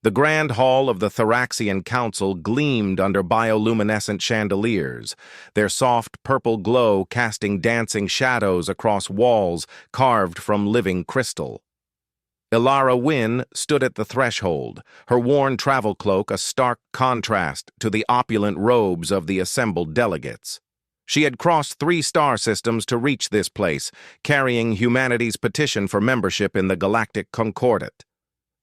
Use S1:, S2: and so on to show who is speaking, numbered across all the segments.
S1: The grand hall of the Thoraxian Council gleamed under bioluminescent chandeliers, their soft purple glow casting dancing shadows across walls carved from living crystal. Ilara Wynn stood at the threshold, her worn travel cloak a stark contrast to the opulent robes of the assembled delegates. She had crossed 3 star systems to reach this place, carrying humanity's petition for membership in the Galactic Concordat.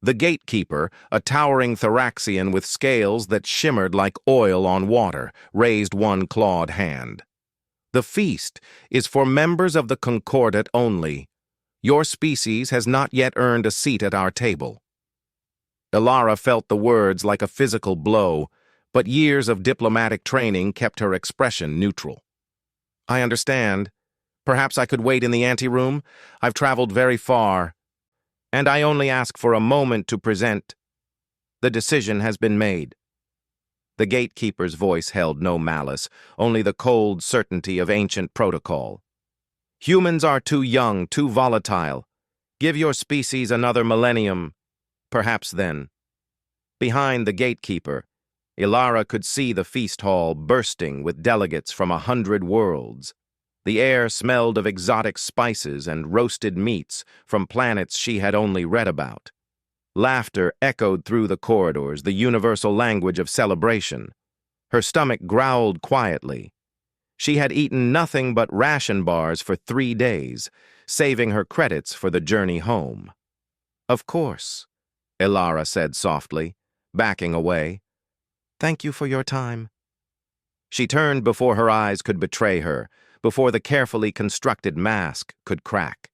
S1: The gatekeeper, a towering Thoraxian with scales that shimmered like oil on water, raised one clawed hand. "The feast is for members of the Concordat only. Your species has not yet earned a seat at our table." Ilara felt the words like a physical blow, but years of diplomatic training kept her expression neutral. "I understand. Perhaps I could wait in the anteroom? I've traveled very far, and I only ask for a moment to present. The decision has been made." The gatekeeper's voice held no malice, only the cold certainty of ancient protocol. "Humans are too young, too volatile. Give your species another millennium. Perhaps then." Behind the gatekeeper, Ilara could see the feast hall bursting with delegates from 100 worlds. The air smelled of exotic spices and roasted meats from planets she had only read about. Laughter echoed through the corridors, the universal language of celebration. Her stomach growled quietly. She had eaten nothing but ration bars for 3 days, saving her credits for the journey home. "Of course," Ilara said softly, backing away. "Thank you for your time." She turned before her eyes could betray her, before the carefully constructed mask could crack.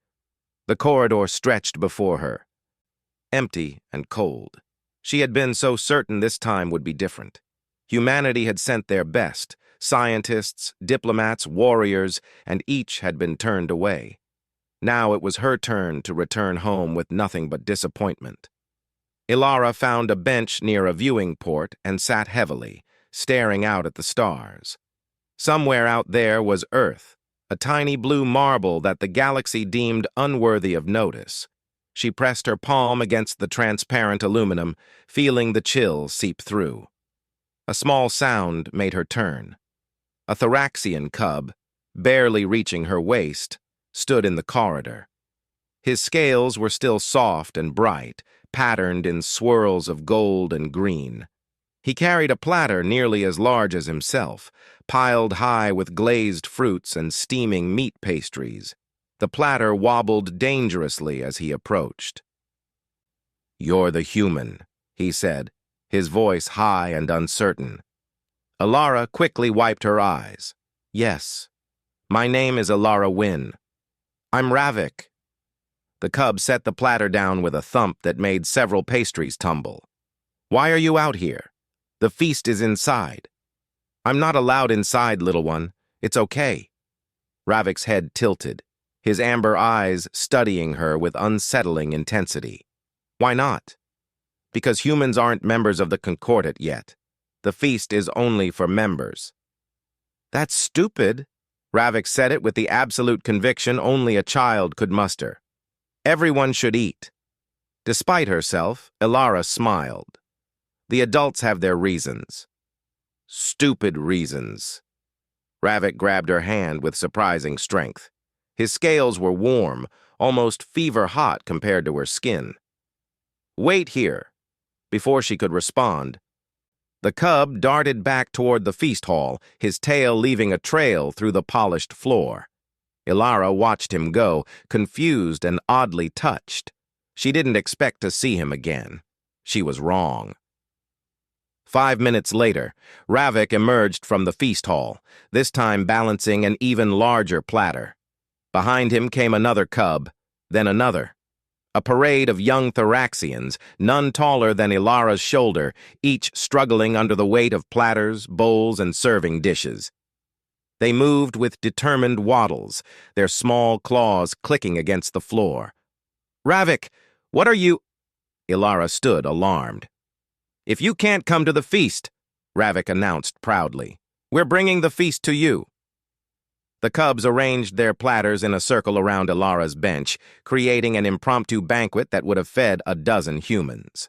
S1: The corridor stretched before her, empty and cold. She had been so certain this time would be different. Humanity had sent their best, scientists, diplomats, warriors, and each had been turned away. Now it was her turn to return home with nothing but disappointment. Ilara found a bench near a viewing port and sat heavily, staring out at the stars. Somewhere out there was Earth, a tiny blue marble that the galaxy deemed unworthy of notice. She pressed her palm against the transparent aluminum, feeling the chill seep through. A small sound made her turn. A Thoraxian cub, barely reaching her waist, stood in the corridor. His scales were still soft and bright, patterned in swirls of gold and green. He carried a platter nearly as large as himself, piled high with glazed fruits and steaming meat pastries. The platter wobbled dangerously as he approached. "You're the human," he said, his voice high and uncertain. Ilara quickly wiped her eyes. "Yes, my name is Ilara Wynn. I'm Ravik." The cub set the platter down with a thump that made several pastries tumble. "Why are you out here? The feast is inside." "I'm not allowed inside, little one. It's okay." Ravik's head tilted, his amber eyes studying her with unsettling intensity. "Why not?" "Because humans aren't members of the Concordat yet. The feast is only for members." "That's stupid." Ravik said it with the absolute conviction only a child could muster. "Everyone should eat." Despite herself, Ilara smiled. "The adults have their reasons." "Stupid reasons." Ravik grabbed her hand with surprising strength. His scales were warm, almost fever-hot compared to her skin. "Wait here." Before she could respond, the cub darted back toward the feast hall, his tail leaving a trail through the polished floor. Ilara watched him go, confused and oddly touched. She didn't expect to see him again. She was wrong. 5 minutes later, Ravik emerged from the feast hall, this time balancing an even larger platter. Behind him came another cub, then another. A parade of young Thoraxians, none taller than Ilara's shoulder, each struggling under the weight of platters, bowls, and serving dishes. They moved with determined waddles, their small claws clicking against the floor. "Ravik, what are you—" Ilara stood, alarmed. "If you can't come to the feast," Ravik announced proudly, "we're bringing the feast to you." The cubs arranged their platters in a circle around Ilara's bench, creating an impromptu banquet that would have fed a dozen humans.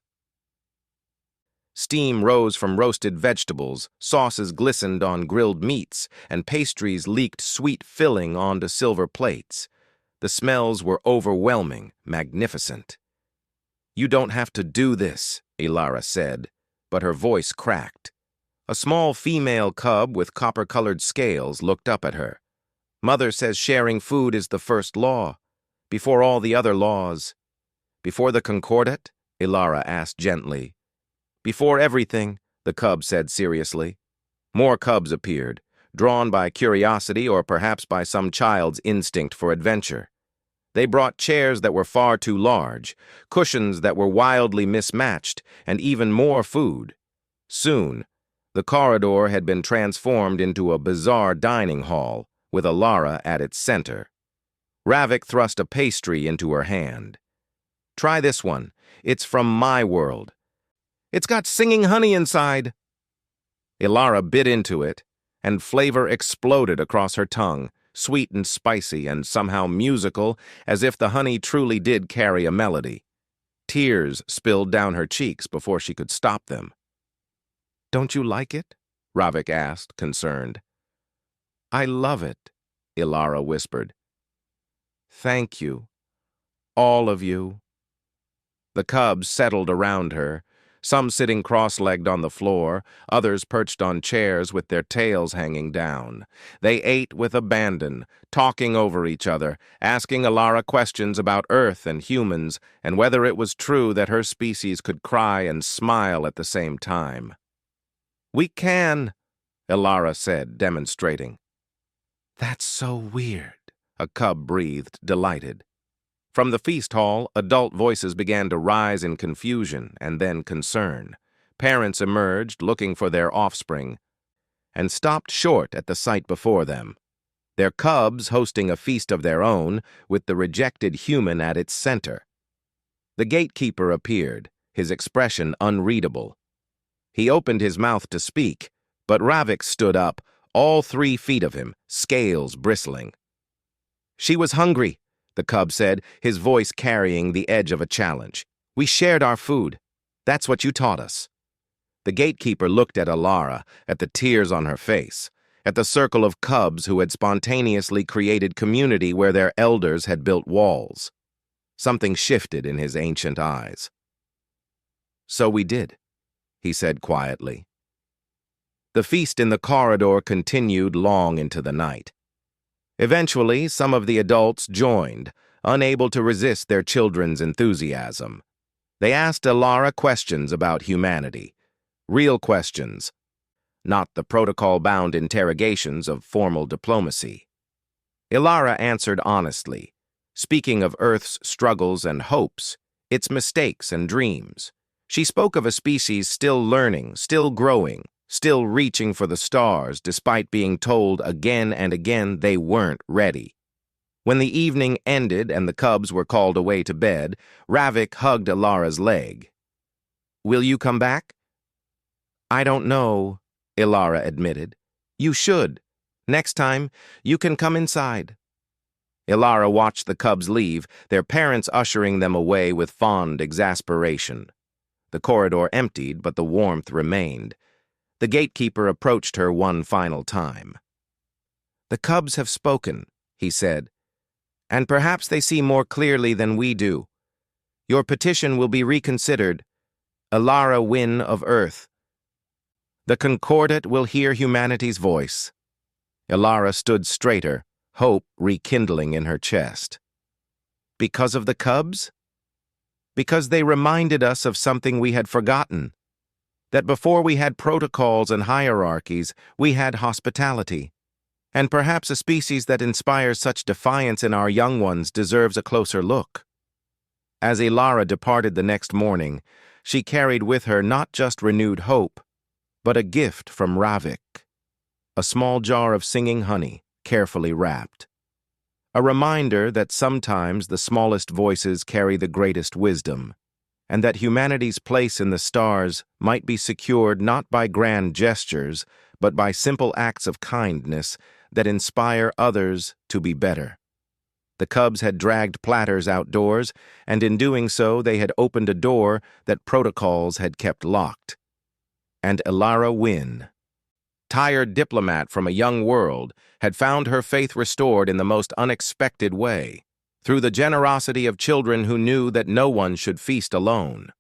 S1: Steam rose from roasted vegetables, sauces glistened on grilled meats, and pastries leaked sweet filling onto silver plates. The smells were overwhelming, magnificent. "You don't have to do this," Ilara said, but her voice cracked. A small female cub with copper-colored scales looked up at her. "Mother says sharing food is the first law, before all the other laws." "Before the Concordat?" Ilara asked gently. "Before everything," the cub said seriously. More cubs appeared, drawn by curiosity or perhaps by some child's instinct for adventure. They brought chairs that were far too large, cushions that were wildly mismatched, and even more food. Soon, the corridor had been transformed into a bizarre dining hall, with Ilara at its center. Ravik thrust a pastry into her hand. "Try this one. It's from my world. It's got singing honey inside." Ilara bit into it, and flavor exploded across her tongue, sweet and spicy and somehow musical, as if the honey truly did carry a melody. Tears spilled down her cheeks before she could stop them. "Don't you like it?" Ravik asked, concerned. "I love it," Ilara whispered. "Thank you, all of you." The cubs settled around her, some sitting cross-legged on the floor, others perched on chairs with their tails hanging down. They ate with abandon, talking over each other, asking Ilara questions about Earth and humans, and whether it was true that her species could cry and smile at the same time. "We can," Ilara said, demonstrating. "That's so weird," a cub breathed, delighted. From the feast hall, adult voices began to rise in confusion and then concern. Parents emerged, looking for their offspring, and stopped short at the sight before them. Their cubs hosting a feast of their own, with the rejected human at its center. The gatekeeper appeared, his expression unreadable. He opened his mouth to speak, but Ravik stood up, all 3 feet of him, scales bristling. "She was hungry," the cub said, his voice carrying the edge of a challenge. "We shared our food. That's what you taught us." The gatekeeper looked at Ilara, at the tears on her face, at the circle of cubs who had spontaneously created community where their elders had built walls. Something shifted in his ancient eyes. "So we did," he said quietly. The feast in the corridor continued long into the night. Eventually, some of the adults joined, unable to resist their children's enthusiasm. They asked Ilara questions about humanity. Real questions, not the protocol-bound interrogations of formal diplomacy. Ilara answered honestly, speaking of Earth's struggles and hopes, its mistakes and dreams. She spoke of a species still learning, still growing, still reaching for the stars despite being told again and again they weren't ready. When the evening ended and the cubs were called away to bed, Ravik hugged Ilara's leg. "Will you come back?" "I don't know," Ilara admitted. "You should. Next time, you can come inside." Ilara watched the cubs leave, their parents ushering them away with fond exasperation. The corridor emptied, but the warmth remained. The gatekeeper approached her one final time. "The cubs have spoken," he said, "and perhaps they see more clearly than we do. Your petition will be reconsidered. Ilara, Win of Earth. The Concordat will hear humanity's voice." Ilara stood straighter, hope rekindling in her chest. "Because of the cubs? Because they reminded us of something we had forgotten. That before we had protocols and hierarchies, we had hospitality. And perhaps a species that inspires such defiance in our young ones deserves a closer look." As Ilara departed the next morning, she carried with her not just renewed hope, but a gift from Ravik. A small jar of singing honey, carefully wrapped. A reminder that sometimes the smallest voices carry the greatest wisdom, and that humanity's place in the stars might be secured not by grand gestures, but by simple acts of kindness that inspire others to be better. The cubs had dragged Platters outdoors, and in doing so they had opened a door that protocols had kept locked. and Ilara Wynne. Tired diplomat from a young world, had found her faith restored in the most unexpected way, through the generosity of children who knew that no one should feast alone.